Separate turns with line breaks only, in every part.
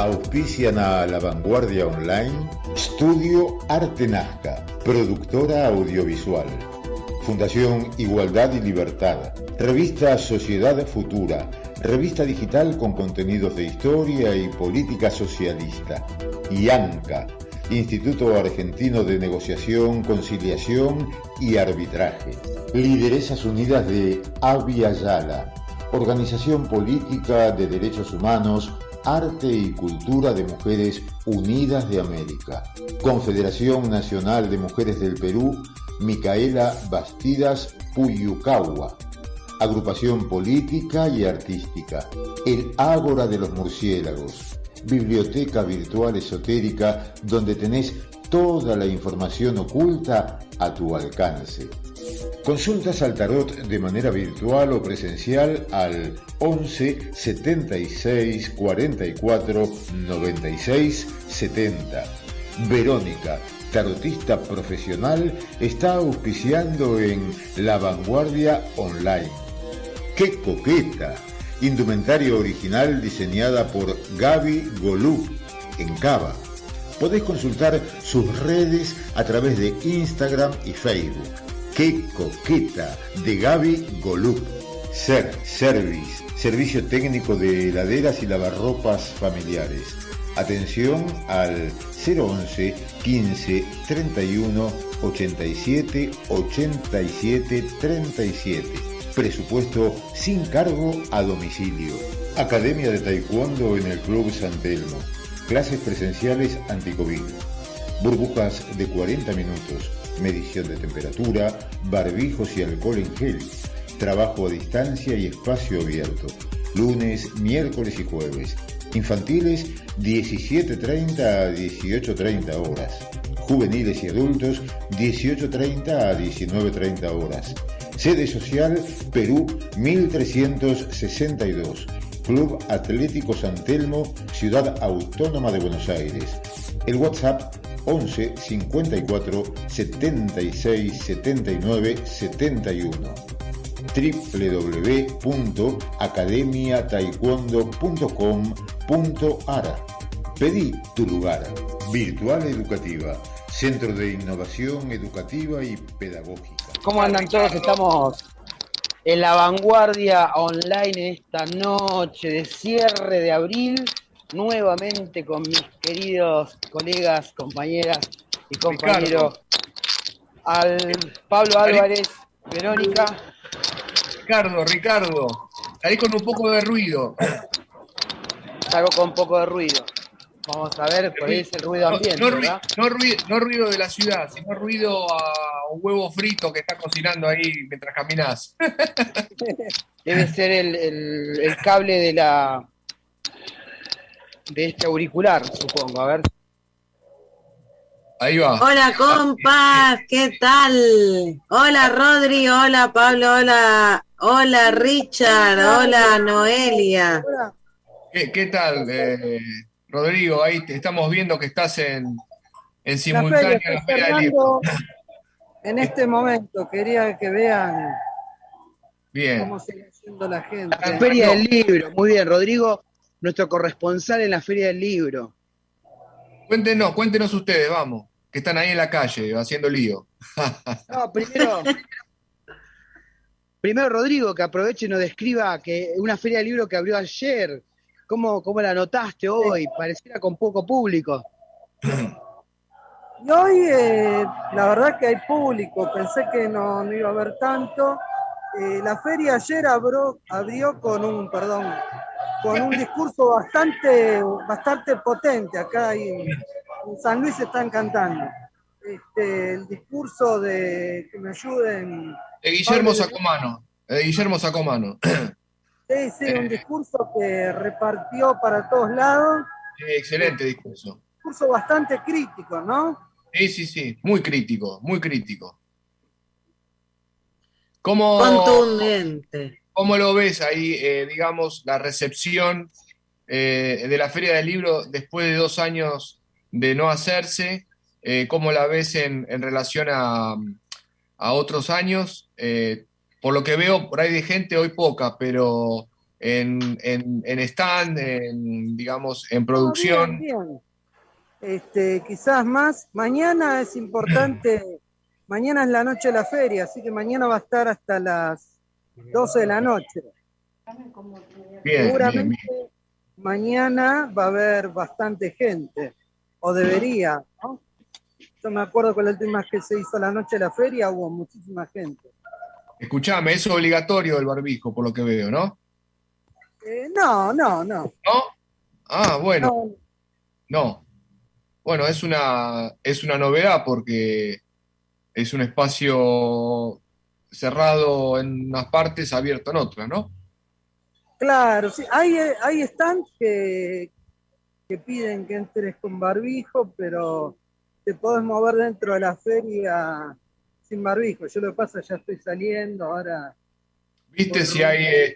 Auspician a La Vanguardia Online, Estudio Arte Nazca, productora audiovisual. Fundación Igualdad y Libertad, revista Sociedad Futura, revista digital con contenidos de historia y política socialista. IANCA, Instituto Argentino de Negociación, Conciliación y Arbitraje. Lideresas Unidas de Abya Yala, organización política de derechos humanos, arte y cultura de Mujeres Unidas de América. Confederación Nacional de Mujeres del Perú, Micaela Bastidas Puyucagua. Agrupación política y artística, el Ágora de los Murciélagos. Biblioteca virtual esotérica donde tenés toda la información oculta a tu alcance. Consultas al tarot de manera virtual o presencial al 11 76 44 96 70. Verónica, tarotista profesional, está auspiciando en La Vanguardia Online. ¡Qué coqueta! Indumentario original diseñada por Gaby Golub en Cava. Podés consultar sus redes a través de Instagram y Facebook. ¡Qué coqueta! De Gaby Golub. Service, servicio técnico de heladeras y lavarropas familiares. Atención al 011 15 31 87 87 37. Presupuesto sin cargo a domicilio. Academia de Taekwondo en el Club San Telmo. Clases presenciales anti-COVID. Burbujas de 40 minutos. Medición de temperatura, barbijos y alcohol en gel. Trabajo a distancia y espacio abierto. Lunes, miércoles y jueves. Infantiles 17:30 a 18:30 horas. Juveniles y adultos 18:30 a 19:30 horas. Sede social Perú 1362. Club Atlético San Telmo, Ciudad Autónoma de Buenos Aires. El WhatsApp 11 54 76 79 71. www.academiataekwondo.com.ar. Pedí tu lugar. Virtual Educativa, Centro de Innovación Educativa y Pedagógica.
¿Cómo andan todos? Estamos en La Vanguardia Online en esta noche de cierre de abril, nuevamente con mis queridos colegas, compañeras y compañeros Pablo Álvarez, Verónica.
Ricardo, salí con un poco de ruido.
Salgo con un poco de ruido. Vamos a ver, por ahí es el ruido ambiente, ¿verdad?
No ruido de la ciudad, sino ruido a un huevo frito que está cocinando ahí mientras caminás.
Debe ser el cable de este auricular, supongo. A ver.
Ahí va.
Hola, compas, ¿qué tal? Hola, Rodri, hola, Pablo, hola, Richard, hola, Noelia.
¿Qué tal, Rodrigo? Ahí te estamos viendo que estás en simultáneo en la Feria del Libro.
En este momento, quería que vean
Bien.
cómo sigue siendo la gente.
La Feria del Libro, muy bien, Rodrigo, nuestro corresponsal en la Feria del Libro.
Cuéntenos ustedes, vamos, que están ahí en la calle haciendo lío.
No, primero Rodrigo, que aproveche y nos describa que una Feria del Libro que abrió ayer, ¿cómo la notaste hoy? Pareciera con poco público.
Y hoy, la verdad que hay público, pensé que no iba a haber tanto. La feria ayer abrió con un discurso bastante potente. Acá en San Luis están cantando. El discurso que me ayuden.
De Guillermo Sacomano.
Sí, un discurso que repartió para todos lados.
Excelente discurso.
Un discurso bastante crítico, ¿no?
Sí, muy crítico.
Contundente.
¿Cómo lo ves ahí, digamos, la recepción de la Feria del Libro después de 2 años de no hacerse? ¿Cómo la ves en relación a otros años? Por lo que veo, por ahí de gente, hoy poca, pero en stand, digamos, en
No, bien,
producción?
bien. Quizás más. Mañana es importante, mañana es la noche de la feria, así que mañana va a estar hasta las 12 de la noche.
Bien, bien,
Seguramente
bien.
mañana va a haber bastante gente, o debería, ¿no? Yo me acuerdo con la última vez que se hizo la noche de la feria, hubo muchísima gente.
Escuchame, es obligatorio el barbijo, por lo que veo, ¿no?
No, no, no,
¿No? Ah, bueno,
no.
no. Bueno, es una novedad porque es un espacio cerrado en unas partes, abierto en otras, ¿no?
Claro, sí, hay stands que piden que entres con barbijo, pero te podés mover dentro de la feria sin barbijo. Yo lo que pasa, ya estoy saliendo, ahora
¿Viste
voy
si hay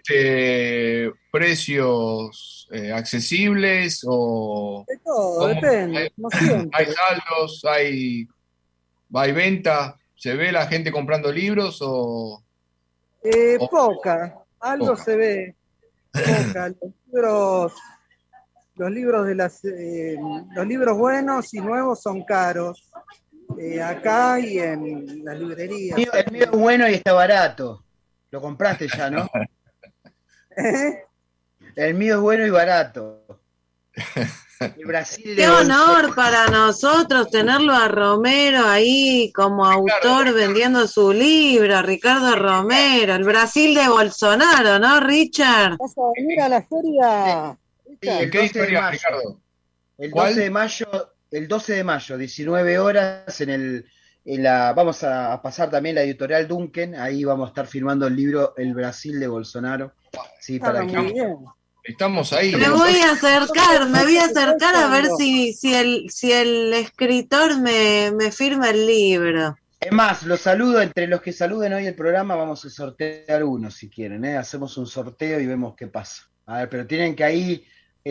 rumbo.
precios accesibles o
De todo,
cómo?
depende, como
¿Hay
siempre.
saldos? ¿Hay venta? ¿Se ve la gente comprando libros o
Poca, algo
poca?
se ve, poca. Los libros buenos y nuevos son caros, acá y en las librerías.
El mío es bueno y está barato. Lo compraste ya, ¿no?
¿Eh?
El mío es bueno y barato. El Brasil
Qué
de
honor
Bolsonaro.
para nosotros tenerlo a Romero ahí como autor vendiendo su libro, Ricardo Romero, el Brasil de Bolsonaro, ¿no, Richard?
¿Vas a venir a la feria,
Sí,
¿De
Richard?
el
qué
12 de
editorial,
mayo.
Ricardo?
El 12 de
¿Cuál?
mayo, 19 horas vamos a pasar también la editorial Duncan, ahí vamos a estar firmando el libro El Brasil de Bolsonaro. Sí, para
Ah, muy
que
bien.
Estamos ahí,
Me
¿eh?
voy a acercar, me voy a
¿Cuánto te
acercar a
cuestan
ver si el escritor me firma el libro.
es más, los saludo, entre los que saluden hoy el programa, vamos a sortear uno si quieren, ¿eh? Hacemos un sorteo y vemos qué pasa. A ver, pero tienen que ahí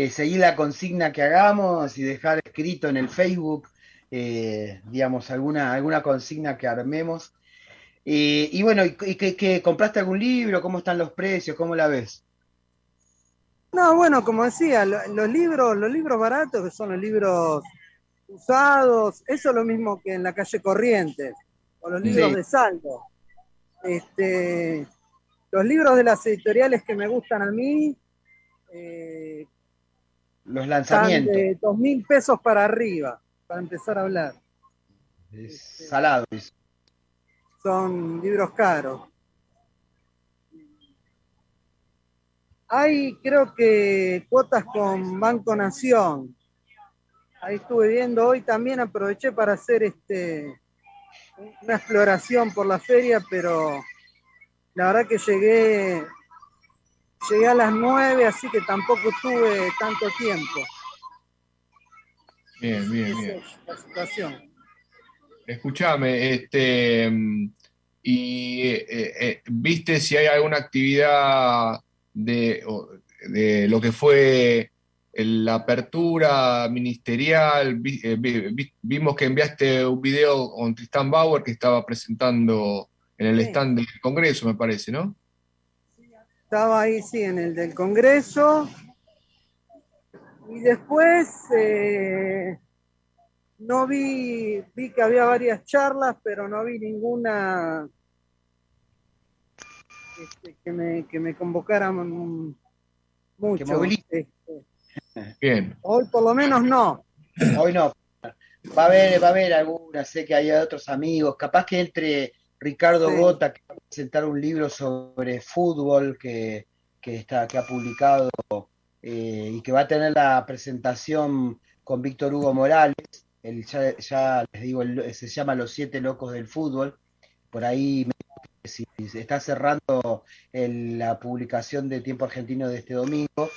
seguir la consigna que hagamos y dejar escrito en el Facebook, digamos, alguna consigna que armemos. Y bueno, ¿y compraste algún libro? ¿Cómo están los precios? ¿Cómo la ves?
No, bueno, como decía, los libros baratos, que son los libros usados, eso es lo mismo que en la calle Corrientes, o los libros
Sí,
de saldo. Los libros de las editoriales que me gustan a mí eh,
los
están
lanzamientos.
de 2.000 pesos para arriba, para empezar a hablar.
Salado.
Son libros caros. Hay, creo que, cuotas con Banco Nación. Ahí estuve viendo hoy también, aproveché para hacer una exploración por la feria, pero la verdad que llegué a las 9, así que tampoco tuve tanto tiempo.
Bien, bien,
Esa
bien.
es la situación.
Escúchame, ¿viste si hay alguna actividad de lo que fue la apertura ministerial? Vimos que enviaste un video con Tristán Bauer que estaba presentando en el
Sí,
stand del Congreso, me parece, ¿no?
estaba ahí, sí, en el del Congreso. Y después no vi que había varias charlas, pero no vi ninguna que me convocaran
Que
mucho.
moviliza.
Bien,
Hoy por lo menos no.
Hoy no. Va a haber algunas, sé que hay otros amigos, capaz que entre Ricardo
Sí,
Gota, que va a presentar un libro sobre fútbol que ha publicado y que va a tener la presentación con Víctor Hugo Morales, ya les digo, se llama Los Siete Locos del Fútbol, por ahí si se está cerrando la publicación de Tiempo Argentino de este domingo,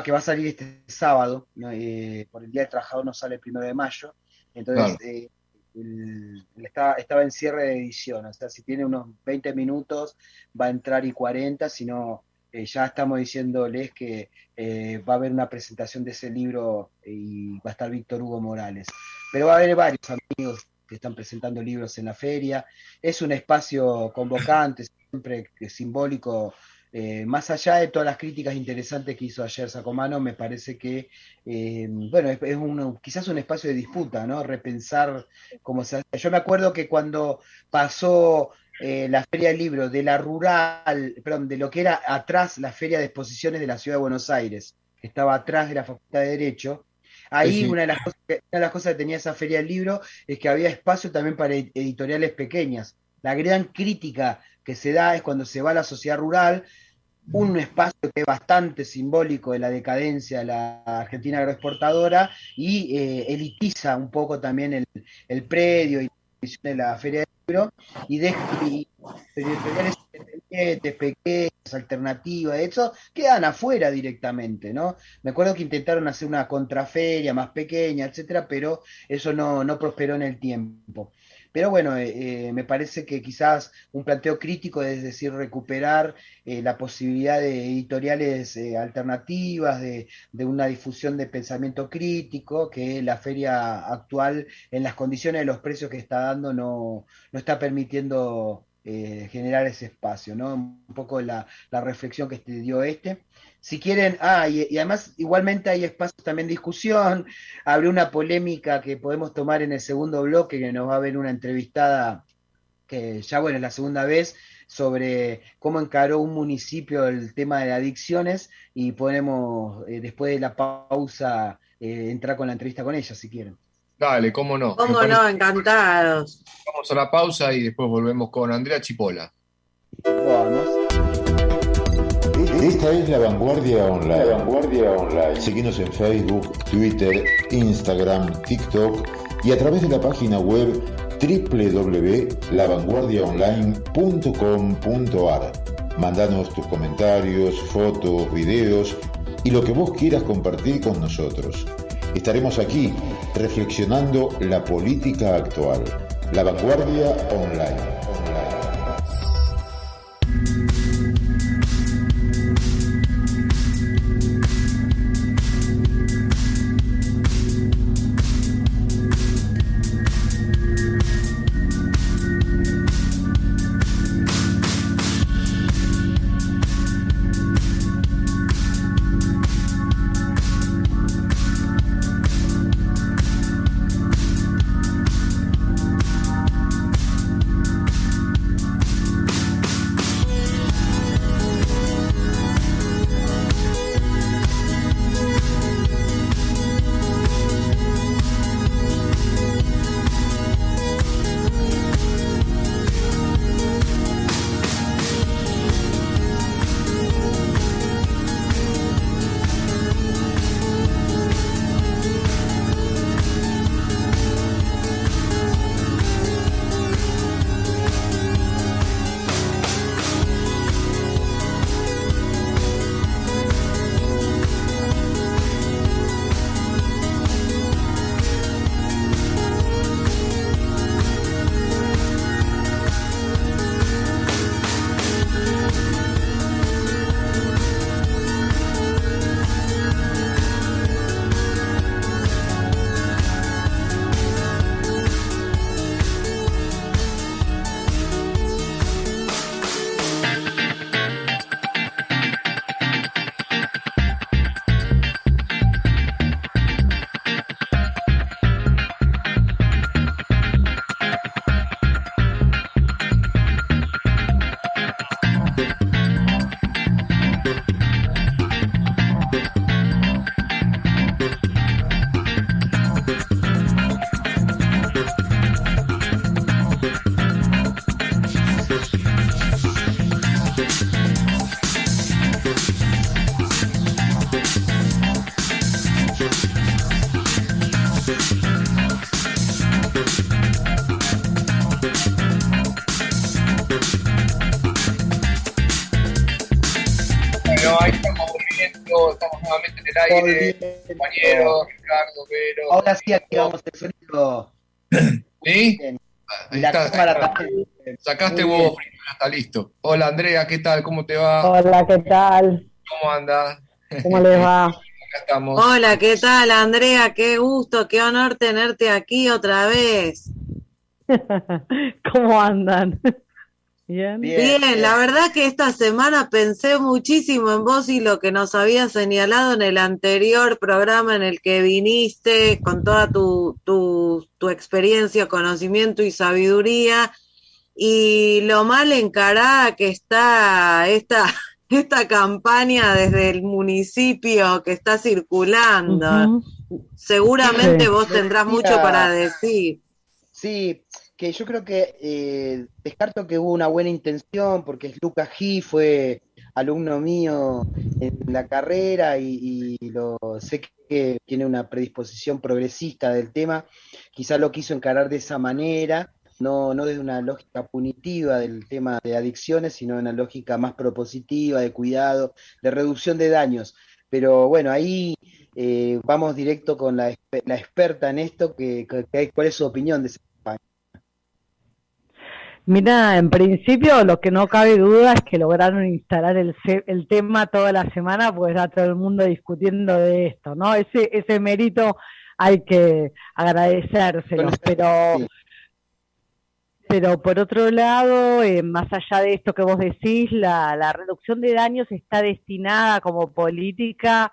que va a salir este sábado, ¿no? Por el Día del Trabajador no sale el 1 de mayo, entonces
claro.
estaba en cierre de edición, o sea, si tiene unos 20 minutos va a entrar y 40, si no, ya estamos diciéndoles que va a haber una presentación de ese libro y va a estar Víctor Hugo Morales. Pero va a haber varios amigos que están presentando libros en la feria, es un espacio convocante, siempre simbólico más allá de todas las críticas interesantes que hizo ayer Sacomano, me parece que, bueno, quizás un espacio de disputa, ¿no? Repensar cómo se hace. Yo me acuerdo que cuando pasó la Feria del Libro de la rural, perdón, de lo que era atrás la Feria de Exposiciones de la Ciudad de Buenos Aires, que estaba atrás de la Facultad de Derecho, ahí
Sí.
una de las cosas que tenía esa Feria del Libro es que había espacio también para editoriales pequeñas. La gran crítica que se da es cuando se va a la sociedad rural, un espacio que es bastante simbólico de la decadencia de la Argentina agroexportadora y elitiza un poco también el predio y de la Feria del Libro y deja editoriales independientes, pequeñas, alternativas, de eso, quedan afuera directamente, ¿no? Me acuerdo que intentaron hacer una contraferia más pequeña, etcétera, pero eso no prosperó en el tiempo. Pero bueno, me parece que quizás un planteo crítico es decir, recuperar la posibilidad de editoriales alternativas, de una difusión de pensamiento crítico, que la feria actual, en las condiciones de los precios que está dando, no está permitiendo generar ese espacio, ¿no? Un poco la reflexión que te dio este. Si quieren, y además igualmente hay espacios también de discusión, abrió una polémica que podemos tomar en el segundo bloque, que nos va a ver una entrevistada que ya bueno, es la segunda vez, sobre cómo encaró un municipio el tema de adicciones y podemos, después de la pausa, entrar con la entrevista con ella, si quieren.
Dale, cómo no. Me
¿Cómo
parece
no?
que
Encantados.
vamos a la pausa y después volvemos con Andrea Chipola.
Vamos.
Esta es La Vanguardia Online. La Vanguardia Online. Seguinos en Facebook, Twitter, Instagram, TikTok y a través de la página web www.lavanguardiaonline.com.ar. Mandanos tus comentarios, fotos, videos y lo que vos quieras compartir con nosotros. Estaremos aquí reflexionando la política actual. La Vanguardia Online.
Bueno, ahí estamos volviendo, estamos nuevamente en el aire, compañeros, Ricardo, Vero.
Ahora sí activamos el sonido.
¿Sí?
Bien.
Ahí
La
está,
cámara
ahí está.
también.
Sacaste
Muy
vos,
bien.
primero, está listo. Hola Andrea, ¿qué tal? ¿Cómo te va?
Hola, ¿qué tal?
¿Cómo andas?
¿Cómo les va?
Acá estamos.
Hola, ¿qué tal, Andrea? Qué gusto, qué honor tenerte aquí otra vez.
¿Cómo andan? Bien.
Bien, la verdad que esta semana pensé muchísimo en vos y lo que nos habías señalado en el anterior programa en el que viniste con toda tu experiencia, conocimiento y sabiduría, y lo mal encarada que está esta campaña desde el municipio que está circulando. Seguramente
Sí,
vos
le
tendrás mucho para
decía,
decir.
sí, que yo creo que descarto que hubo una buena intención, porque Lucas G fue alumno mío en la carrera y lo sé que tiene una predisposición progresista del tema, quizá lo quiso encarar de esa manera, no desde una lógica punitiva del tema de adicciones, sino una lógica más propositiva, de cuidado, de reducción de daños. Pero bueno, ahí vamos directo con la experta en esto, ¿cuál es su opinión de esa campaña?
Mira, en principio lo que no cabe duda es que lograron instalar el tema toda la semana, pues está todo el mundo discutiendo de esto, ¿no? Ese mérito hay que agradecérselo,
Sí,
pero por otro lado, más allá de esto que vos decís, la reducción de daños está destinada como política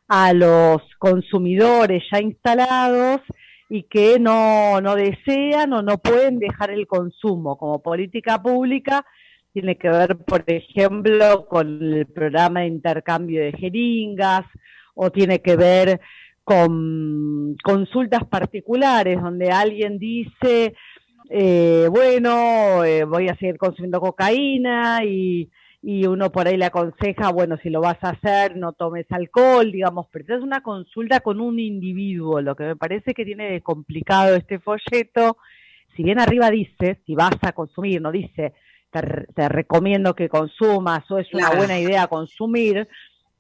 a los consumidores ya instalados y que no desean o no pueden dejar el consumo. Como política pública tiene que ver, por ejemplo, con el programa de intercambio de jeringas o tiene que ver con consultas particulares donde alguien dice, voy a seguir consumiendo cocaína y uno por ahí le aconseja, bueno, si lo vas a hacer, no tomes alcohol, digamos, pero es una consulta con un individuo. Lo que me parece que tiene de complicado este folleto, si bien arriba dice, si vas a consumir, no dice, te recomiendo que consumas o es una
Claro.
buena idea consumir,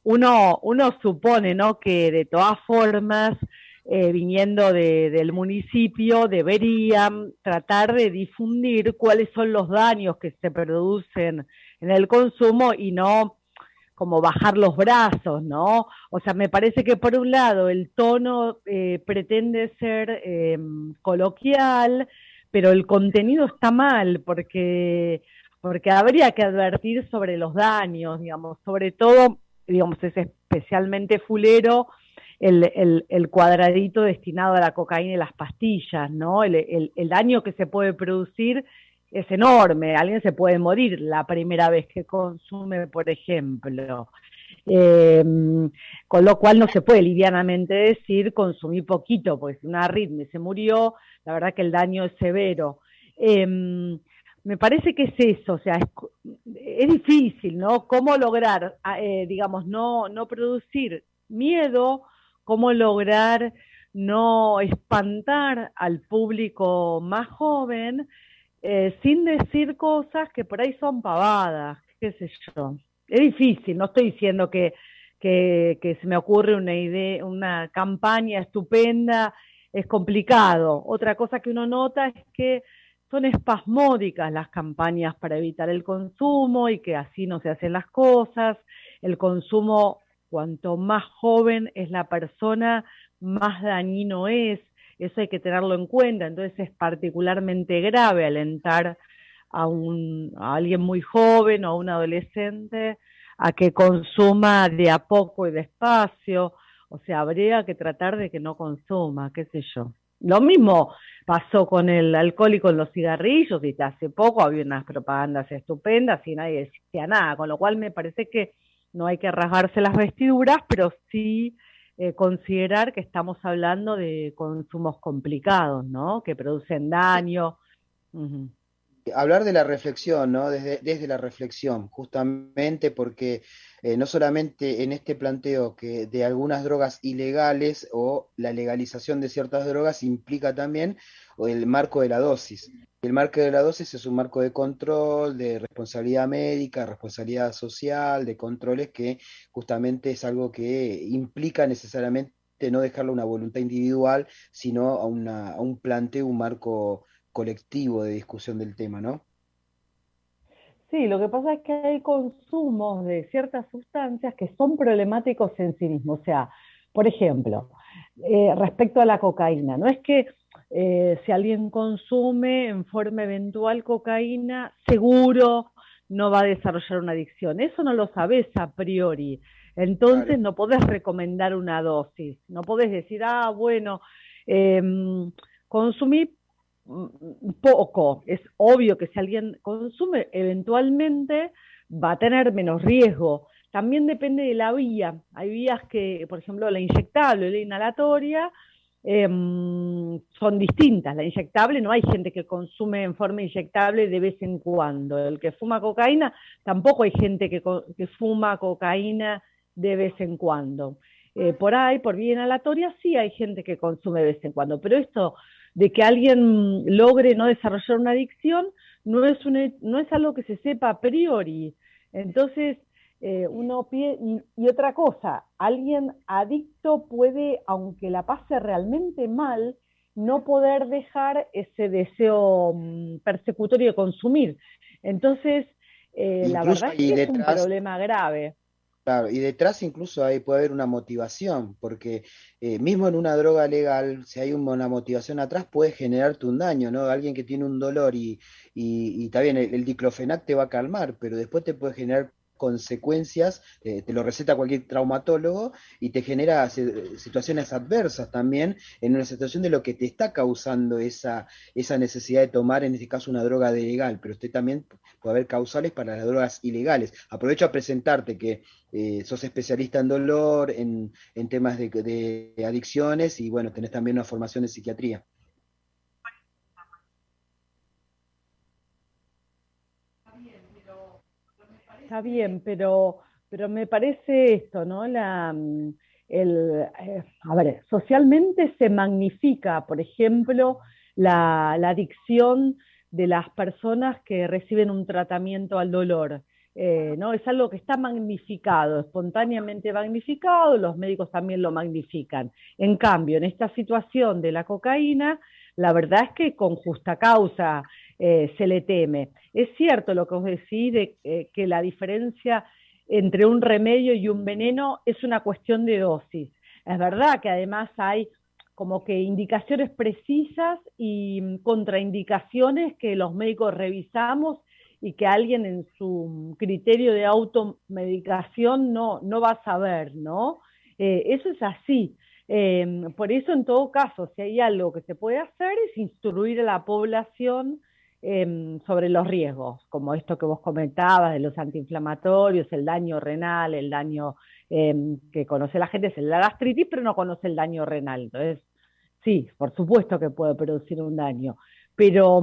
uno supone, ¿no?, que de todas formas, viniendo del municipio, deberían tratar de difundir cuáles son los daños que se producen en el consumo y no como bajar los brazos, ¿no? O sea, me parece que por un lado el tono pretende ser coloquial, pero el contenido está mal porque habría que advertir sobre los daños, digamos, sobre todo, digamos, es especialmente fulero el cuadradito destinado a la cocaína y las pastillas, ¿no? El daño que se puede producir es enorme, alguien se puede morir la primera vez que consume, por ejemplo. Eh, con lo cual no se puede livianamente decir consumí poquito, porque si una arritmia se murió, la verdad que el daño es severo. Me parece que es eso, o sea, es difícil, ¿no? ¿Cómo lograr, digamos, no producir miedo? ¿Cómo lograr no espantar al público más joven sin decir cosas que por ahí son pavadas, qué sé yo? Es difícil, no estoy diciendo que se me ocurre una idea, una campaña estupenda, es complicado. Otra cosa que uno nota es que son espasmódicas las campañas para evitar el consumo y que así no se hacen las cosas. El consumo, cuanto más joven es la persona, más dañino es. Eso hay que tenerlo en cuenta. Entonces es particularmente grave alentar a alguien muy joven o a un adolescente a que consuma de a poco y despacio. O sea, habría que tratar de que no consuma, qué sé yo. Lo mismo pasó con el alcohol y con los cigarrillos, y hace poco había unas propagandas estupendas y nadie decía nada, con lo cual me parece que no hay que rasgarse las vestiduras, pero sí considerar que estamos hablando de consumos complicados, ¿no? Que producen daño. Uh-huh.
hablar de la reflexión, ¿no? Desde la reflexión, justamente porque no solamente en este planteo que de algunas drogas ilegales o la legalización de ciertas drogas implica también el marco de la dosis. El marco de la dosis es un marco de control, de responsabilidad médica, responsabilidad social, de controles que justamente es algo que implica necesariamente no dejarlo a una voluntad individual, sino a un planteo, un marco colectivo de discusión del tema, ¿no?
Sí, lo que pasa es que hay consumos de ciertas sustancias que son problemáticos en sí mismos. O sea, por ejemplo, respecto a la cocaína. No es que si alguien consume en forma eventual cocaína, seguro no va a desarrollar una adicción. Eso no lo sabes a priori. Entonces
Claro.
no podés recomendar una dosis. No podés decir, bueno, eh, consumí poco. Es obvio que si alguien consume, eventualmente va a tener menos riesgo. También depende de la vía. Hay vías que, por ejemplo, la inyectable o la inhalatoria son distintas. La inyectable, no hay gente que consume en forma inyectable de vez en cuando. El que fuma cocaína, tampoco hay gente que fuma cocaína de vez en cuando. Por ahí, por vía inhalatoria, sí hay gente que consume de vez en cuando, pero esto de que alguien logre no desarrollar una adicción no es algo que se sepa a priori. Entonces, y otra cosa, alguien adicto puede, aunque la pase realmente mal, no poder dejar ese deseo persecutorio de consumir. Entonces, la
Incluso
verdad es
ahí
que es un
detrás,
problema grave.
claro, y detrás incluso ahí puede haber una motivación, porque mismo en una droga legal, si hay una motivación atrás, puede generarte un daño, ¿no? Alguien que tiene un dolor y está bien, el diclofenac te va a calmar, pero después te puede generar consecuencias, te lo receta cualquier traumatólogo y te genera situaciones adversas también en una situación de lo que te está causando esa necesidad de tomar, en este caso, una droga de legal, pero usted también puede haber causales para las drogas ilegales. Aprovecho a presentarte que sos especialista en dolor, en temas de adicciones y bueno, tenés también una formación de psiquiatría.
Está bien, pero me parece esto, ¿no? A ver, socialmente se magnifica, por ejemplo, la adicción de las personas que reciben un tratamiento al dolor. ¿No? Es algo que está magnificado, espontáneamente magnificado, los médicos también lo magnifican. En cambio, en esta situación de la cocaína, la verdad es que con justa causa se le teme. Es cierto lo que os decís de que la diferencia entre un remedio y un veneno es una cuestión de dosis. Es verdad que además hay como que indicaciones precisas y contraindicaciones que los médicos revisamos y que alguien en su criterio de automedicación no va a saber, ¿no? Eso es así. Por eso, en todo caso, si hay algo que se puede hacer es instruir a la población sobre los riesgos, como esto que vos comentabas de los antiinflamatorios, el daño renal, el daño que conoce la gente es la gastritis, pero no conoce el daño renal. Entonces, sí, por supuesto que puede producir un daño, pero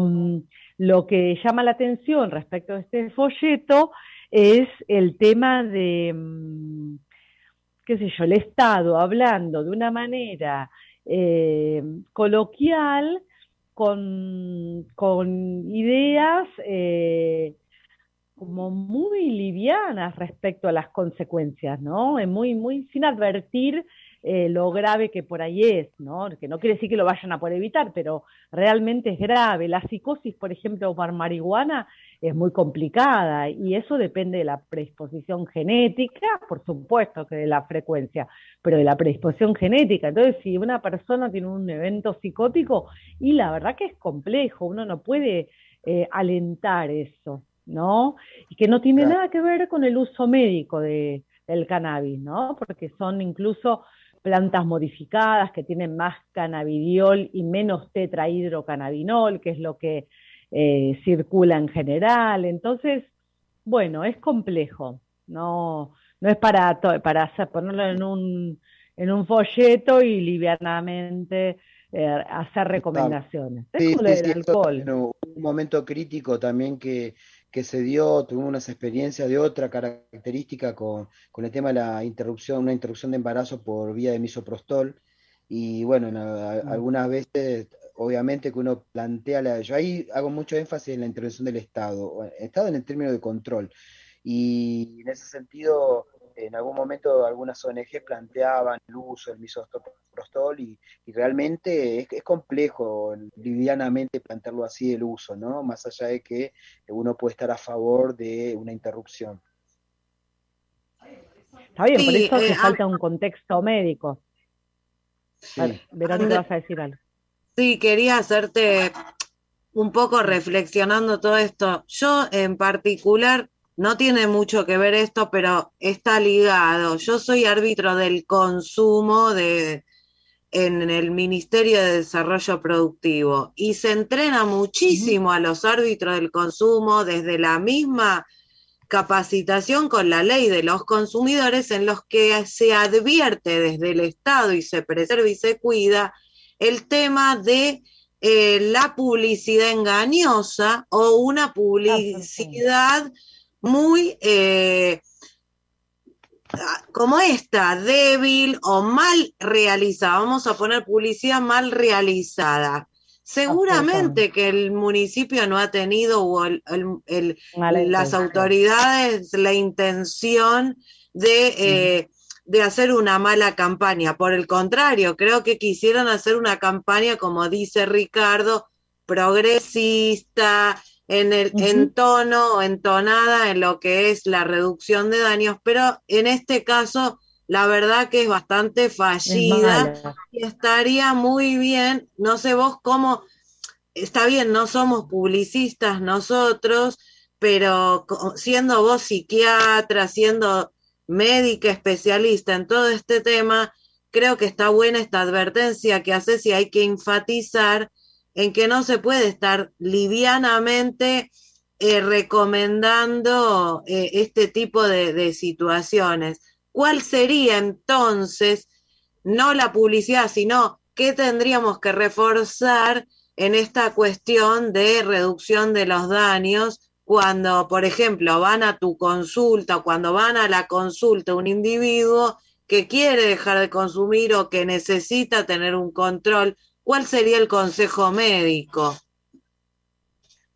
lo que llama la atención respecto a este folleto es el tema de, qué sé yo, el Estado hablando de una manera coloquial con ideas como muy livianas respecto a las consecuencias, ¿no? Muy sin advertir lo grave que por ahí es, ¿no? Que no quiere decir que lo vayan a poder evitar, pero realmente es grave. La psicosis, por ejemplo, por marihuana es muy complicada y eso depende de la predisposición genética, por supuesto que de la frecuencia, pero de la predisposición genética. Entonces, si una persona tiene un evento psicótico, y la verdad que es complejo, uno no puede alentar eso, ¿no? Y que no tiene
Claro.
nada que ver con el uso médico del cannabis, ¿no? Porque son incluso plantas modificadas que tienen más cannabidiol y menos tetrahidrocannabinol, que es lo que circula en general. Entonces, bueno, es complejo, no es para ponerlo en un folleto y livianamente hacer recomendaciones. Es
Sí,
como lo
sí,
del
sí, eso
alcohol.
también hubo un momento crítico también que se dio, tuvimos unas experiencias de otra característica con el tema de la interrupción, una interrupción de embarazo por vía de misoprostol. Y bueno, algunas veces, obviamente que uno plantea yo ahí hago mucho énfasis en la intervención del Estado, bueno, Estado en el término de control. Y en ese sentido, en algún momento algunas ONG planteaban el uso del misoprostol y realmente es complejo livianamente plantearlo así el uso, ¿no? Más allá de que uno puede estar a favor de una interrupción.
Está bien, por
Sí,
eso hace falta un contexto médico.
Sí.
Verónica, vas a decir algo.
Sí, quería hacerte un poco reflexionando todo esto. Yo en particular, no tiene mucho que ver esto, pero está ligado. Yo soy árbitro del consumo en el Ministerio de Desarrollo Productivo y se entrena muchísimo a los árbitros del consumo desde la misma capacitación con la ley de los consumidores, en los que se advierte desde el Estado y se preserva y se cuida el tema de la publicidad engañosa o una publicidad muy como esta, débil o mal realizada. Vamos a poner publicidad mal realizada. Seguramente que el municipio no ha tenido, o las autoridades, la intención de hacer una mala campaña. Por el contrario, creo que quisieron hacer una campaña, como dice Ricardo, progresista, en tono o entonada en lo que es la reducción de daños, pero en este caso la verdad que es bastante fallida y estaría muy bien, no sé vos cómo, está bien, no somos publicistas nosotros, pero siendo vos psiquiatra, siendo médica especialista en todo este tema, creo que está buena esta advertencia que haces y hay que enfatizar en que no se puede estar livianamente recomendando este tipo de situaciones. ¿Cuál sería entonces, no la publicidad, sino qué tendríamos que reforzar en esta cuestión de reducción de los daños cuando, por ejemplo, van a tu consulta o cuando van a la consulta un individuo que quiere dejar de consumir o que necesita tener un control? ¿Cuál sería el consejo médico?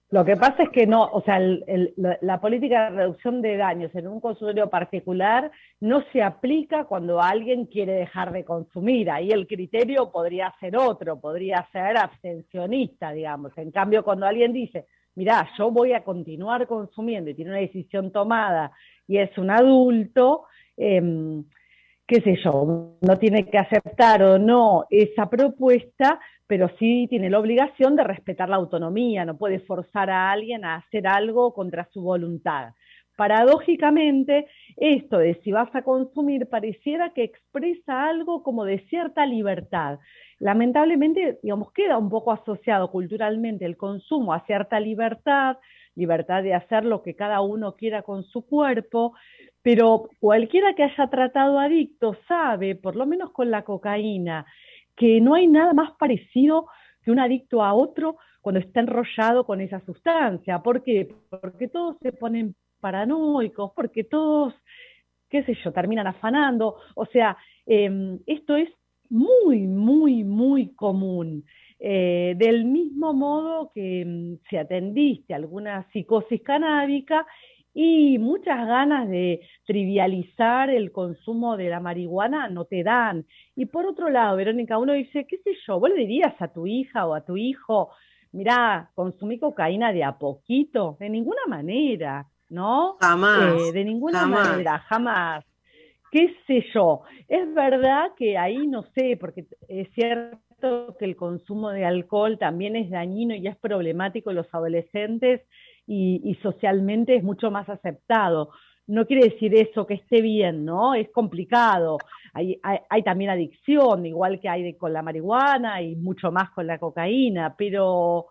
Lo que pasa es que no, o sea, la política de reducción de daños en un consultorio particular no se aplica cuando alguien quiere dejar de consumir. Ahí el criterio podría ser otro, podría ser abstencionista, digamos. En cambio, cuando alguien dice, mirá, yo voy a continuar consumiendo y tiene una decisión tomada y es un adulto, qué sé yo, no tiene que aceptar o no esa propuesta, pero sí tiene la obligación de respetar la autonomía, no puede forzar a alguien a hacer algo contra su voluntad. Paradójicamente, esto de si vas a consumir pareciera que expresa algo como de cierta libertad. Lamentablemente, digamos, queda un poco asociado culturalmente el consumo a cierta libertad, libertad de hacer lo que cada uno quiera con su cuerpo, pero cualquiera que haya tratado adictos sabe, por lo menos con la cocaína, que no hay nada más parecido que un adicto a otro cuando está enrollado con esa sustancia. ¿Por qué? Porque todos se ponen paranoicos, porque todos, qué sé yo, terminan afanando. O sea, esto es muy, muy, muy común. Del mismo modo que si atendiste alguna psicosis canábica y muchas ganas de trivializar el consumo de la marihuana no te dan. Y por otro lado, Verónica, uno dice, qué sé yo, vos le dirías a tu hija o a tu hijo, mirá, consumí cocaína de a poquito, de ninguna manera, ¿no?
Jamás,
de ninguna
jamás.
manera, jamás. Qué sé yo, es verdad que ahí no sé, porque es cierto que el consumo de alcohol también es dañino y es problemático en los adolescentes y socialmente es mucho más aceptado. No quiere decir eso que esté bien, ¿no? Es complicado. Hay también adicción, igual que hay con la marihuana y mucho más con la cocaína, pero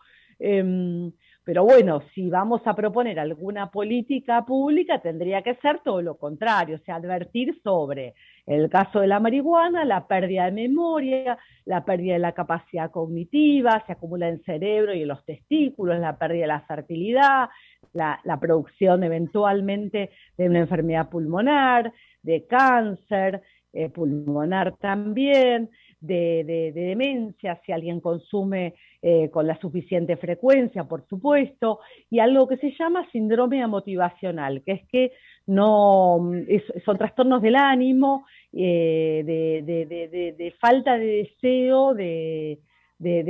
bueno, si vamos a proponer alguna política pública, tendría que ser todo lo contrario, o sea, advertir sobre el caso de la marihuana, la pérdida de memoria, la pérdida de la capacidad cognitiva, se acumula en el cerebro y en los testículos, la pérdida de la fertilidad, la producción eventualmente de una enfermedad pulmonar, de cáncer pulmonar también, de demencia, si alguien consume con la suficiente frecuencia, por supuesto, y algo que se llama síndrome amotivacional, que es que son trastornos del ánimo, de falta de deseo de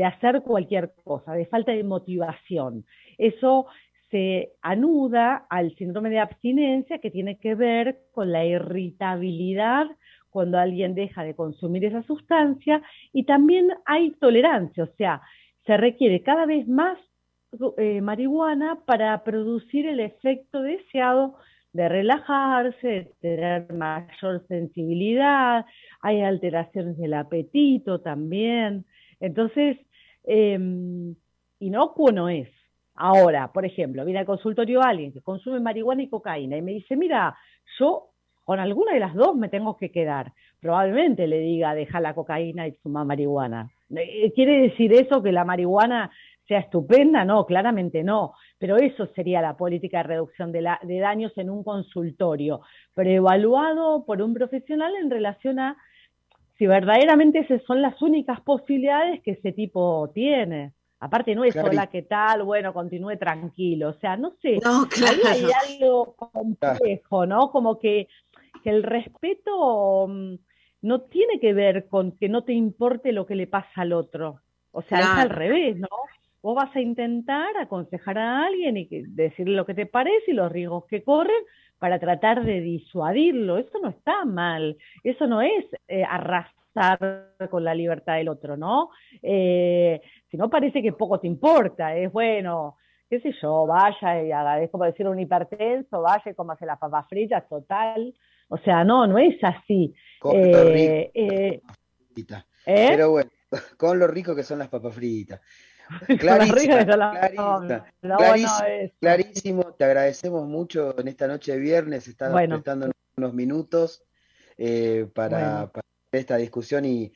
hacer cualquier cosa, de falta de motivación. Eso se anuda al síndrome de abstinencia, que tiene que ver con la irritabilidad cuando alguien deja de consumir esa sustancia, y también hay tolerancia, o sea, se requiere cada vez más marihuana para producir el efecto deseado de relajarse, de tener mayor sensibilidad, hay alteraciones del apetito también. Entonces, inocuo no es. Ahora, por ejemplo, viene al consultorio alguien que consume marihuana y cocaína y me dice, mira, yo con alguna de las dos me tengo que quedar. Probablemente le diga, deja la cocaína y fuma marihuana. ¿Quiere decir eso que la marihuana sea estupenda? No, claramente no. Pero eso sería la política de reducción de daños en un consultorio, pero evaluado por un profesional en relación a si verdaderamente esas son las únicas posibilidades que ese tipo tiene. Aparte no es hola, ¿qué tal? Bueno, continúe tranquilo. O sea, no sé,
No, claro.
ahí hay algo complejo, ¿no? Como que el respeto no tiene que ver con que no te importe lo que le pasa al otro. O sea,
Claro.
es al revés, ¿no? Vos vas a intentar aconsejar a alguien y decirle lo que te parece y los riesgos que corren para tratar de disuadirlo. Eso no está mal. Eso no es arrasar con la libertad del otro, ¿no? Si no, parece que poco te importa. Es bueno, qué sé yo, vaya y haga, es como decir un hipertenso, vaya y cómase las papas fritas, total. O sea, no es así.
Con lo rico,
¿Eh?
Pero bueno, con lo rico que son las papas fritas. Clarísimo, te agradecemos mucho en esta noche de viernes, estás prestando unos minutos para esta discusión y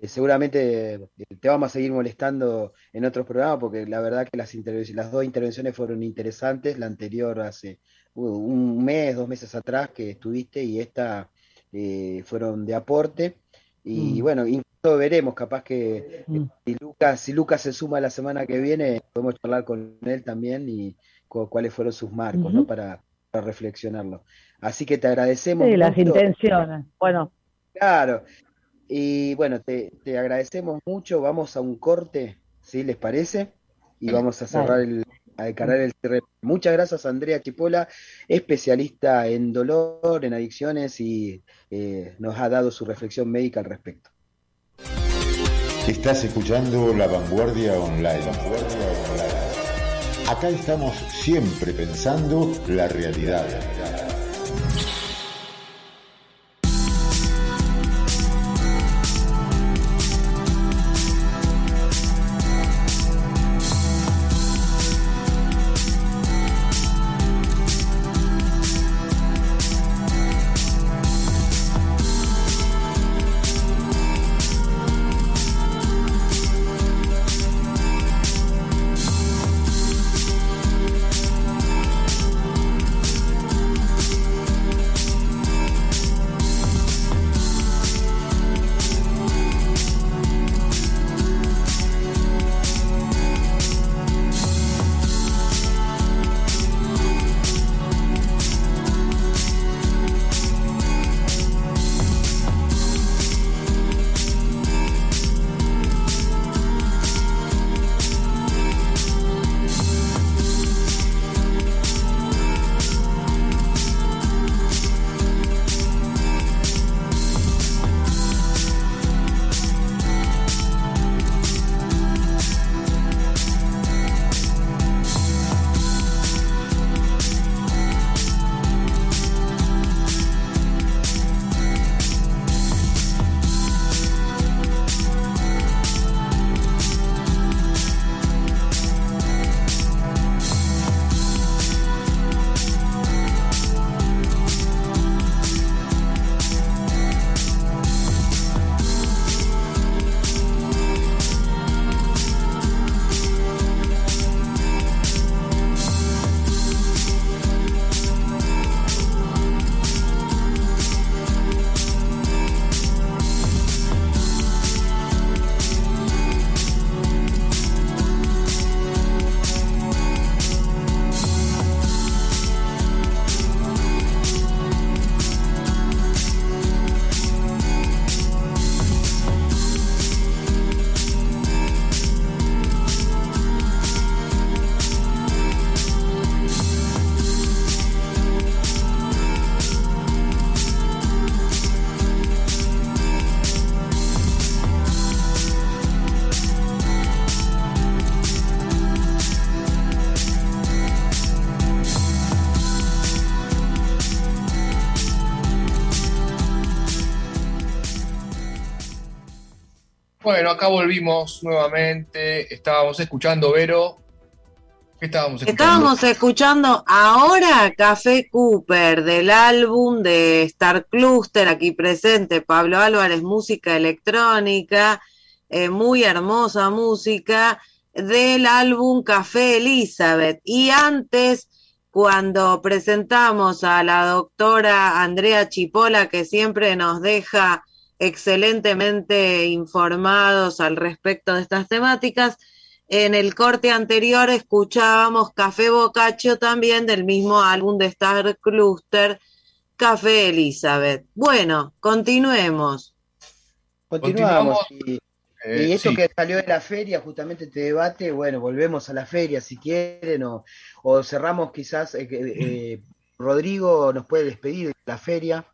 seguramente te vamos a seguir molestando en otros programas porque la verdad que las dos intervenciones fueron interesantes, la anterior hace un mes, 2 meses atrás que estuviste y esta fueron de aporte y bueno, incluso veremos, capaz que si Lucas se suma la semana que viene, podemos charlar con él también y cuáles fueron sus marcos, ¿no? Para reflexionarlo. Así que te agradecemos mucho.
Las intenciones, bueno.
Claro, y bueno, te agradecemos mucho, vamos a un corte, ¿sí? ¿Les parece? Y vamos a cerrar a encarar el cierre. Muchas gracias a Andrea Chipola, especialista en dolor, en adicciones y nos ha dado su reflexión médica al respecto.
Estás escuchando La Vanguardia Online. Acá estamos siempre pensando la realidad.
Bueno, acá volvimos nuevamente. Estábamos escuchando, Vero. ¿Qué estábamos escuchando?
Estábamos escuchando ahora Café Cooper del álbum de Star Cluster, aquí presente Pablo Álvarez, música electrónica, muy hermosa música del álbum Café Elizabeth. Y antes, cuando presentamos a la doctora Andrea Chipola, que siempre nos deja excelentemente informados al respecto de estas temáticas, en el corte anterior escuchábamos Café Boccaccio también del mismo álbum de Star Cluster, Café Elizabeth. Bueno, continuemos.
Continuamos. Y esto
Sí.
que salió de la feria, justamente este debate, bueno, volvemos a la feria si quieren, o cerramos quizás, Rodrigo nos puede despedir de la feria,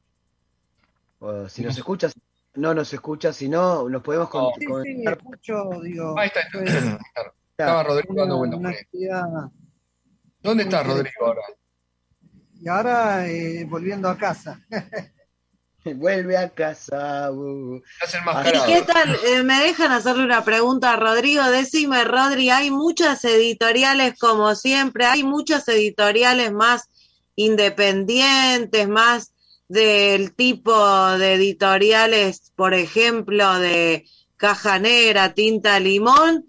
o si nos escucha, no nos escucha, si no, nos podemos
No.
Sí,
conectar.
escucho, digo.
Ahí está.
Fue
Estaba Rodrigo dando vueltas
una
por ahí.
actividad
¿Dónde
muy
está Rodrigo
interesante.
ahora?
Y ahora volviendo a casa.
Vuelve a casa.
Estás
¿Y
enmascarado.
qué tal? ¿Me dejan hacerle una pregunta a Rodrigo? Decime, Rodri, hay muchas editoriales como siempre, hay muchas editoriales más independientes, más del tipo de editoriales, por ejemplo, de Caja Negra, Tinta Limón,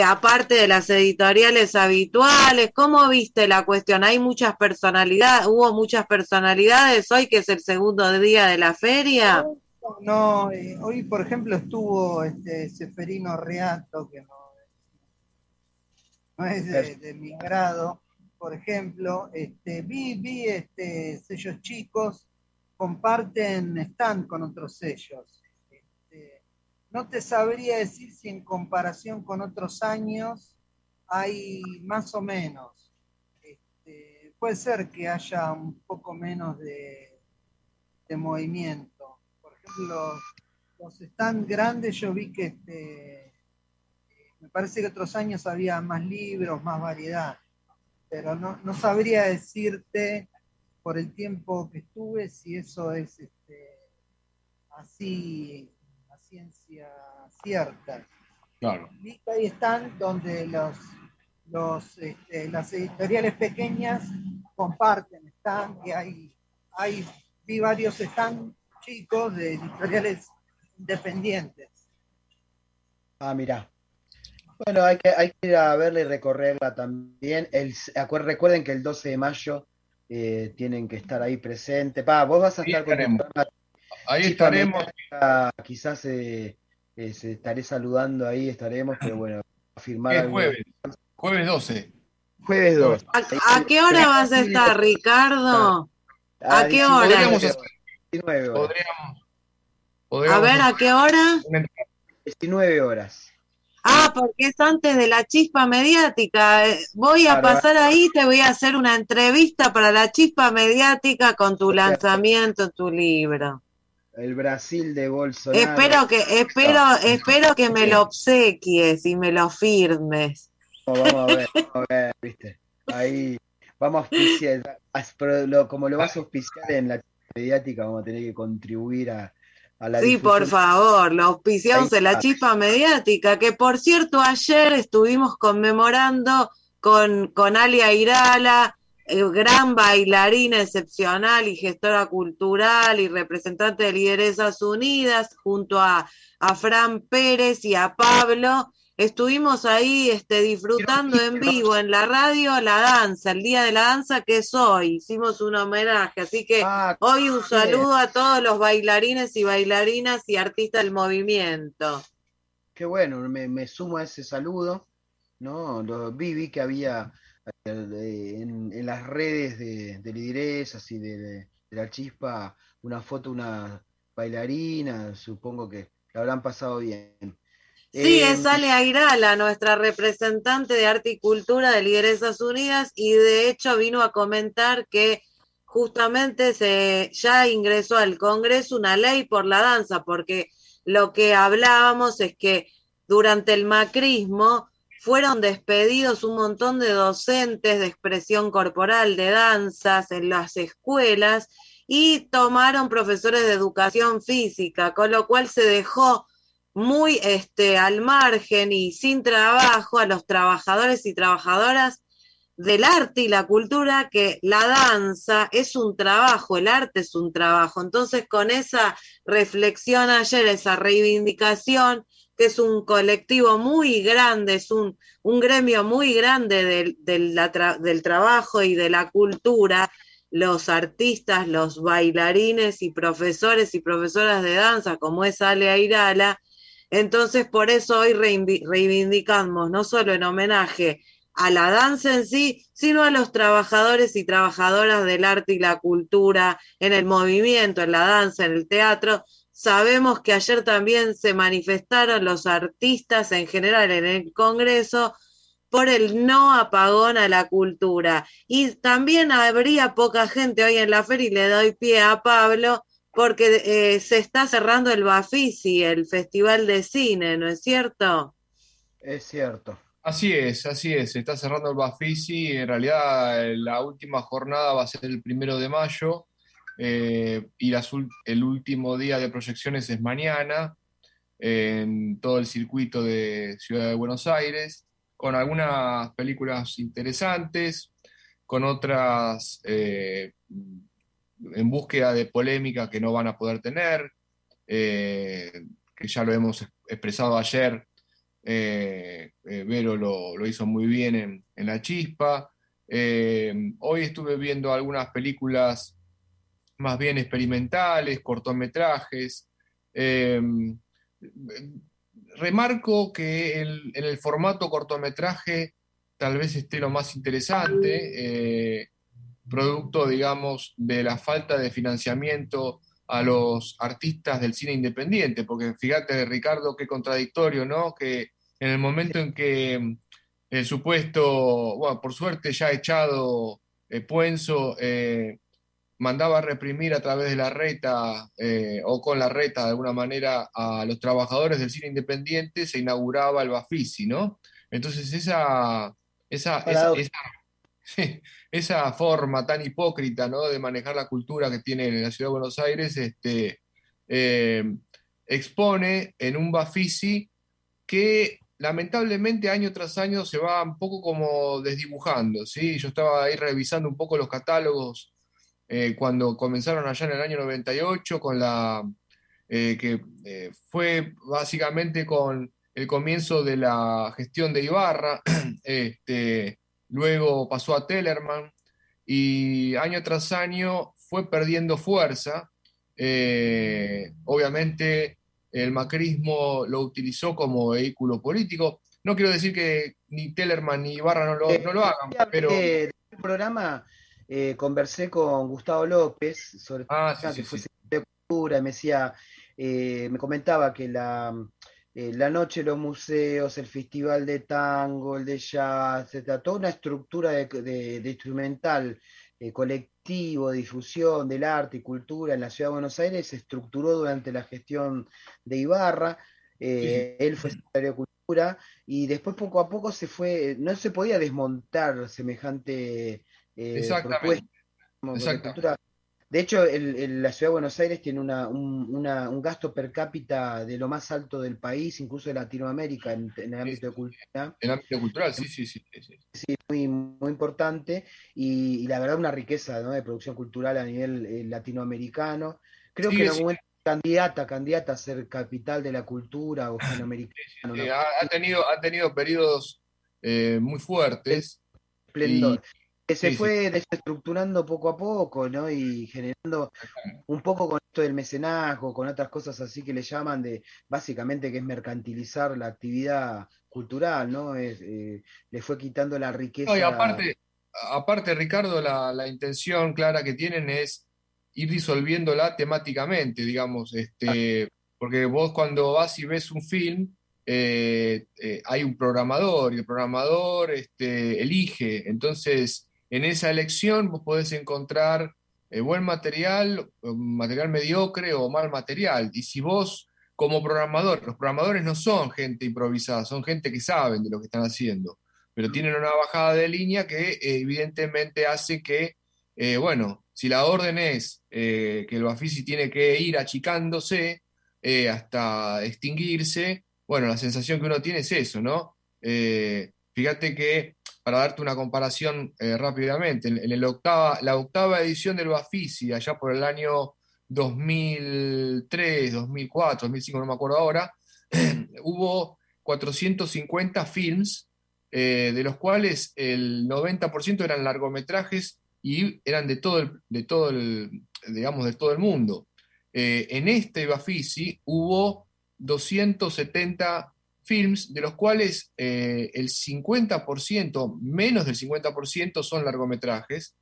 aparte de las editoriales habituales. ¿Cómo viste la cuestión? ¿Hay muchas personalidades? ¿Hubo muchas personalidades hoy, que es el segundo día de la feria?
No, hoy por ejemplo estuvo Seferino Reato, que no es de mi grado, por ejemplo. Vi sellos chicos, comparten stand con otros sellos. No te sabría decir si en comparación con otros años hay más o menos. Puede ser que haya un poco menos de movimiento. Por ejemplo, los stands grandes yo vi que me parece que otros años había más libros, más variedad, pero no sabría decirte por el tiempo que estuve si eso es así a ciencia cierta.
Claro.
Vi que hay stands donde las editoriales pequeñas comparten stand, y vi varios stands chicos de editoriales independientes.
Ah, mirá. Bueno, hay que ir a verla y recorrerla también. Recuerden que el 12 de mayo tienen que estar ahí presentes. Vos vas a
Ahí
estar con tu
estaremos.
programa
Ahí
Chispa
estaremos.
Mediática, quizás se estaré saludando ahí, estaremos, pero bueno, a firmar
¿Qué es
alguna.
jueves 12.
Jueves 2.
¿A qué hora vas a estar, Ricardo? ¿A qué hora?
Podríamos hacer.
19 horas.
Podríamos
A ver, ¿a qué hora?
19 horas.
Ah, porque es antes de la chispa mediática. Voy a
Claro,
pasar ahí, te voy a hacer una entrevista para la chispa mediática con tu lanzamiento, tu libro.
el Brasil de Bolsonaro.
Espero que me lo obsequies y me lo firmes.
Vamos a ver, viste. Ahí vamos a auspiciar, pero como lo vas a auspiciar en la mediática, vamos a tener que contribuir a la
Sí,
difusión.
por favor, lo auspiciamos en la chispa mediática, que por cierto ayer estuvimos conmemorando con Alia Irala, gran bailarina excepcional y gestora cultural y representante de Lideresas Unidas, junto a Fran Pérez y a Pablo. Estuvimos ahí disfrutando en vivo en la radio la danza, el Día de la Danza, que es hoy. Hicimos un homenaje, así que hoy un saludo a todos los bailarines y bailarinas y artistas del movimiento.
Qué bueno, me sumo a ese saludo, ¿no? Vi que había en las redes de lideresas y de la chispa una foto, una bailarina, supongo que la habrán pasado bien.
Sí, es Alia Irala, nuestra representante de Arte y Cultura de Lideresas Unidas, y de hecho vino a comentar que justamente ya ingresó al Congreso una ley por la danza, porque lo que hablábamos es que durante el macrismo fueron despedidos un montón de docentes de expresión corporal, de danzas en las escuelas, y tomaron profesores de educación física, con lo cual se dejó muy al margen y sin trabajo a los trabajadores y trabajadoras del arte y la cultura, que la danza es un trabajo, el arte es un trabajo. Entonces, con esa reflexión ayer, esa reivindicación, que es un colectivo muy grande, es un gremio muy grande del trabajo y de la cultura, los artistas, los bailarines y profesores y profesoras de danza, como es Ale Airala. Entonces, por eso hoy reivindicamos, no solo en homenaje a la danza en sí, sino a los trabajadores y trabajadoras del arte y la cultura, en el movimiento, en la danza, en el teatro. Sabemos que ayer también se manifestaron los artistas en general en el Congreso por el no apagón a la cultura. Y también habría poca gente hoy en la feria, y le doy pie a Pablo, porque se está cerrando el Bafisi, el Festival de Cine, ¿no es cierto?
Es cierto.
Así es, se está cerrando el Bafisi, en realidad la última jornada va a ser el 1 de mayo, y el último día de proyecciones es mañana, en todo el circuito de Ciudad de Buenos Aires, con algunas películas interesantes, con otras en búsqueda de polémica que no van a poder tener, eh, que ya lo hemos expresado ayer. Vero lo hizo muy bien en La Chispa. Hoy estuve viendo algunas películas más bien experimentales, cortometrajes. Eh, Remarco que en el formato cortometraje tal vez esté lo más interesante, producto, digamos, de la falta de financiamiento a los artistas del cine independiente, porque fíjate, Ricardo, qué contradictorio, ¿no? Que en el momento en que el supuesto, bueno, por suerte ya echado Puenzo, mandaba a reprimir a través de la reta, o con la reta de alguna manera, a los trabajadores del cine independiente, se inauguraba el Bafisi, ¿no? Entonces
Paradoja.
sí, esa forma tan hipócrita, ¿no?, de manejar la cultura que tiene en la ciudad de Buenos Aires, eh, expone en un Bafisi que lamentablemente año tras año se va un poco como desdibujando, ¿sí? Yo estaba ahí revisando un poco los catálogos, cuando comenzaron allá en el año 98 con que fue básicamente con el comienzo de la gestión de Ibarra. Luego pasó a Tellerman y año tras año fue perdiendo fuerza. Obviamente el macrismo lo utilizó como vehículo político. No quiero decir que ni Tellerman ni Ibarra no lo hagan, pero...
De este programa conversé con Gustavo López sobre
Ah,
el
sí,
tema
sí,
que fue
sí.
Secretario de Cultura, y me decía, me comentaba que la noche de los museos, el festival de tango, el de jazz, etcétera, toda una estructura de instrumental colectivo, de difusión del arte y cultura en la ciudad de Buenos Aires se estructuró durante la gestión de Ibarra.
Sí, sí.
Él fue secretario de Cultura y después poco a poco no se podía desmontar semejante propuesta,
Exactamente,
porque
exactamente.
cultura, de hecho la ciudad de Buenos Aires tiene un gasto per cápita de lo más alto del país, incluso de Latinoamérica en el
Sí,
ámbito
sí,
de
sí.
cultura,
El ámbito cultural, sí, sí, sí, sí, sí.
muy importante y la verdad una riqueza, ¿no?, de producción cultural a nivel latinoamericano. Creo que en
Sigue
algún
siendo,
momento candidata a ser capital de la cultura o hispanoamericana, una
ha tenido periodos muy fuertes y
esplendor, que se
sí, sí,
fue desestructurando poco a poco, ¿no? Y generando un poco con esto del mecenazgo, con otras cosas así que le llaman de, básicamente que es mercantilizar la actividad cultural, ¿no? Le fue quitando la
no, y
riqueza.
aparte, Ricardo, la intención clara que tienen es ir disolviéndola temáticamente, digamos, porque vos cuando vas y ves un film, hay un programador y el programador elige. Entonces, en esa elección vos podés encontrar buen material, material mediocre o mal material. Y si vos, como programador, los programadores no son gente improvisada, son gente que saben de lo que están haciendo, pero tienen una bajada de línea que evidentemente hace que, bueno, si la orden es que el Bafisi tiene que ir achicándose, hasta extinguirse. Bueno, la sensación que uno tiene es eso, ¿no? Fíjate que, para darte una comparación rápidamente, la octava edición del Bafisi, allá por el año 2003, 2004, 2005, no me acuerdo ahora, hubo 450 films, de los cuales el 90% eran largometrajes y eran digamos, de todo el mundo. En este Bafisi hubo 270 films, de los cuales el 50%, menos del 50% son largometrajes,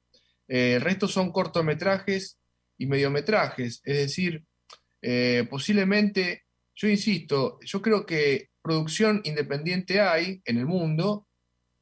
el resto son cortometrajes y mediometrajes, es decir, posiblemente, yo insisto, yo creo que producción independiente hay en el mundo,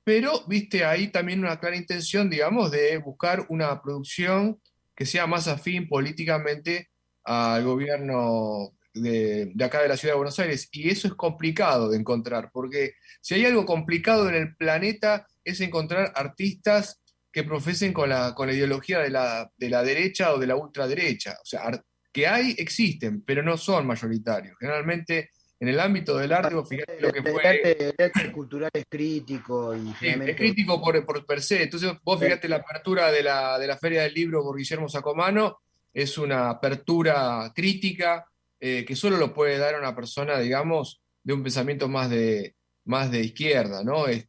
pero, viste, hay también una clara intención, digamos, de buscar una producción que sea más afín políticamente al gobierno de acá de la ciudad de Buenos Aires. Y eso es complicado de encontrar, porque si hay algo complicado en el planeta es encontrar artistas que profesen con la ideología de la derecha o de la ultraderecha. O sea, que hay, existen, pero no son mayoritarios. Generalmente, en el ámbito del arte, vos fíjate lo que fue.
El arte cultural es crítico y
Sí, es
generalmente...
crítico por per se. Entonces, vos fíjate la apertura de la Feria del Libro por Guillermo Sacomano, es una apertura crítica que solo lo puede dar una persona, digamos, de un pensamiento más de izquierda, ¿no? Así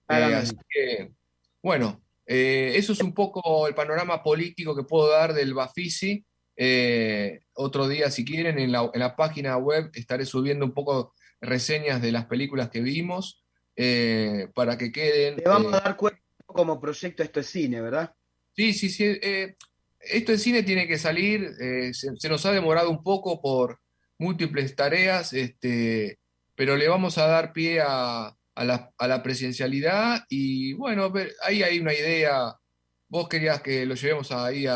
Claramente.
que, bueno, eso es un poco el panorama político que puedo dar del Bafisi. Otro día, si quieren, en la página web estaré subiendo un poco reseñas de las películas que vimos, para que queden.
Te vamos a dar cuenta como proyecto Esto es Cine, ¿verdad?
Sí, sí, sí. Esto en cine tiene que salir. Se nos ha demorado un poco por múltiples tareas, pero le vamos a dar pie a la presencialidad. Y bueno, ahí hay una idea. Vos querías que lo llevemos ahí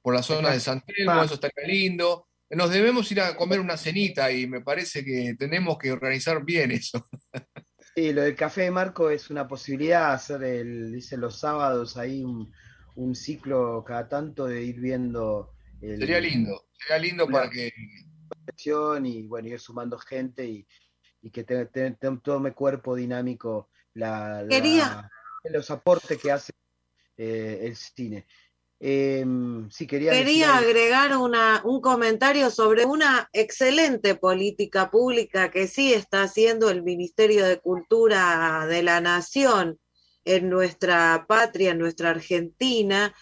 por la zona de San Telmo, eso estaría lindo. Nos debemos ir a comer una cenita y me parece que tenemos que organizar bien eso.
Sí, lo del Café de Marco es una posibilidad, hacer dice los sábados ahí un ciclo cada tanto de ir viendo
Sería lindo para
la
que.
sección y bueno, ir sumando gente y que tome cuerpo dinámico
Quería,
los aportes que hace el cine. Sí, querías decir
Quería
algo.
agregar un comentario sobre una excelente política pública que sí está haciendo el Ministerio de Cultura de la Nación en nuestra patria, en nuestra Argentina,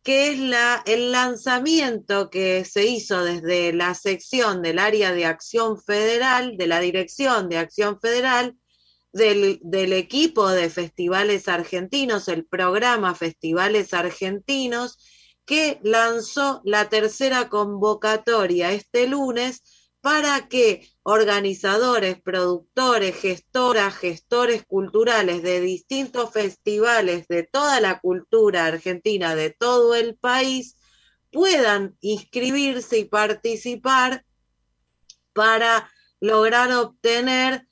que es el lanzamiento que se hizo desde la sección del área de acción federal, de la Dirección de Acción Federal, del equipo de festivales argentinos, el programa Festivales Argentinos, que lanzó la tercera convocatoria este lunes para que organizadores, productores, gestoras, gestores culturales de distintos festivales de toda la cultura argentina, de todo el país, puedan inscribirse y participar para lograr obtener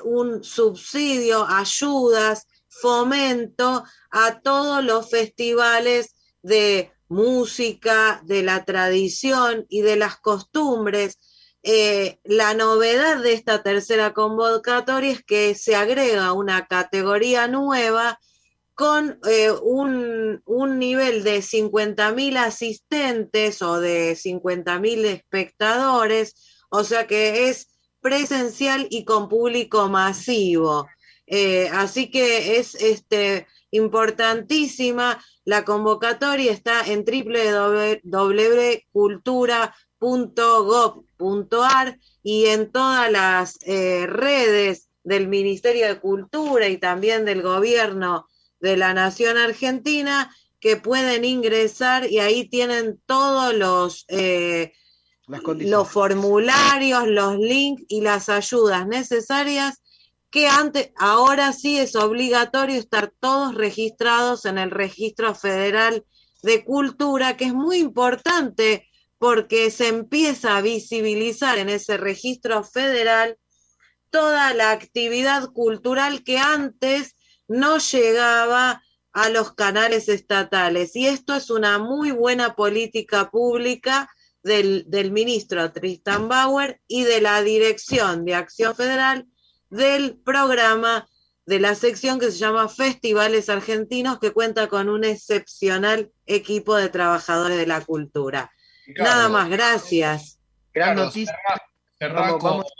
un subsidio, ayudas, fomento a todos los festivales de música, de la tradición y de las costumbres. La novedad de esta tercera convocatoria es que se agrega una categoría nueva con un nivel de 50.000 asistentes o de 50.000 espectadores, o sea que es presencial y con público masivo. Así que es importantísima la convocatoria, está en www.cultura.gov.ar y en todas las redes del Ministerio de Cultura y también del Gobierno de la Nación Argentina, que pueden ingresar y ahí tienen todos los formularios, los links y las ayudas necesarias, que ahora sí es obligatorio estar todos registrados en el Registro Federal de Cultura, que es muy importante porque se empieza a visibilizar en ese registro federal toda la actividad cultural que antes no llegaba a los canales estatales. Y esto es una muy buena política pública del ministro Tristan Bauer y de la Dirección de Acción Federal del programa de la sección que se llama Festivales Argentinos, que cuenta con un excepcional equipo de trabajadores de la cultura.
Ricardo,
nada más, gracias.
Gran
Ricardo,
noticia.
cerrá
Vamos.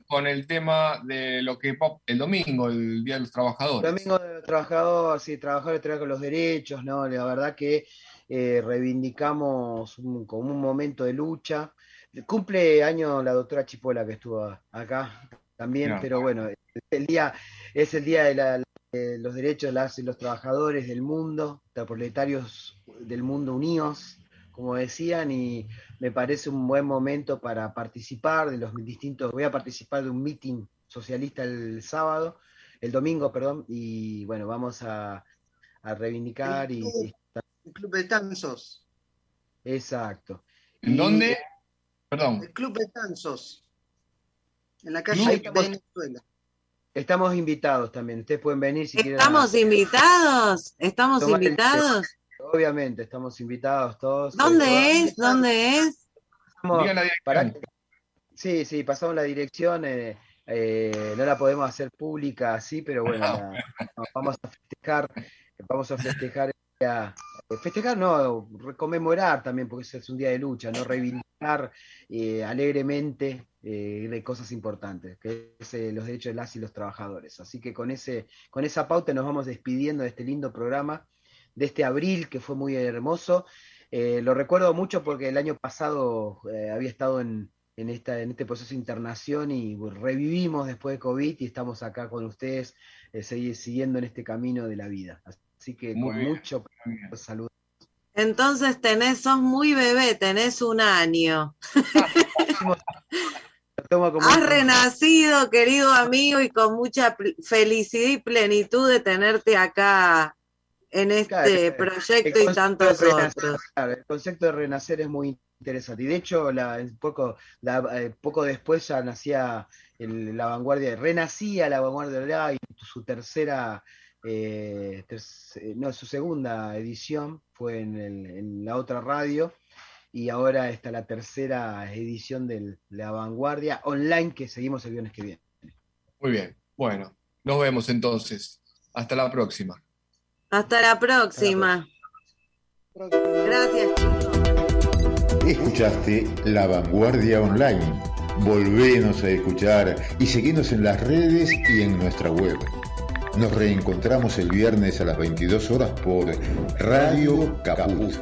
con el tema de lo que el domingo, el Día de los Trabajadores.
Domingo de los Trabajadores, sí, trabajadores con los derechos, ¿no? La verdad que reivindicamos como un momento de lucha. Cumple año la doctora Chipola, que estuvo acá también,
Mirá.
pero bueno, es el día de los derechos de las y los trabajadores del mundo, de proletarios del mundo unidos, como decían, y me parece un buen momento para participar de los distintos. Voy a participar de un meeting socialista el domingo, perdón, y bueno, vamos a reivindicar
El Club de Tanzos.
Exacto.
¿En dónde? Perdón.
El Club de Tanzos. En la
Ahí
calle
estamos.
Venezuela.
Estamos invitados también. Ustedes pueden venir si quieren.
¿Estamos invitados? ¿Estamos
Tomar el
invitados?
Obviamente, estamos invitados todos.
¿Dónde es? ¿Dónde es?
Pasamos-
Digan la dirección.
Sí, pasamos la dirección. No la podemos hacer pública así, pero bueno, vamos a festejar. Festejar, no, conmemorar también, porque es un día de lucha, ¿no? Reivindicar alegremente de cosas importantes, que es los derechos de las y los trabajadores. Así que con esa pauta nos vamos despidiendo de este lindo programa, de este abril que fue muy hermoso. Lo recuerdo mucho porque el año pasado había estado en este proceso de internación y revivimos después de COVID y estamos acá con ustedes siguiendo en este camino de la vida. Así que
Muy
con
bien,
mucho
muy bien.
saludo.
Entonces sos muy bebé, tenés 1 año.
Lo tomo como
Has
un-
renacido, querido amigo, y con mucha felicidad y plenitud de tenerte acá en este
Claro,
proyecto
el
y
concepto
tantos
de renacer,
otros.
claro, el concepto de renacer es muy interesante. Y de hecho, poco después ya nacía la vanguardia, renacía la vanguardia y su tercera, su segunda edición fue en la otra radio. Y ahora está la tercera edición de La Vanguardia online, que seguimos el viernes que viene.
Muy bien. Bueno, nos vemos entonces. Hasta la próxima.
Hasta la próxima. Gracias, chicos.
Escuchaste La Vanguardia Online. Volvenos a escuchar y seguinos en las redes y en nuestra web. Nos reencontramos el viernes a las 22 horas por Radio Caput.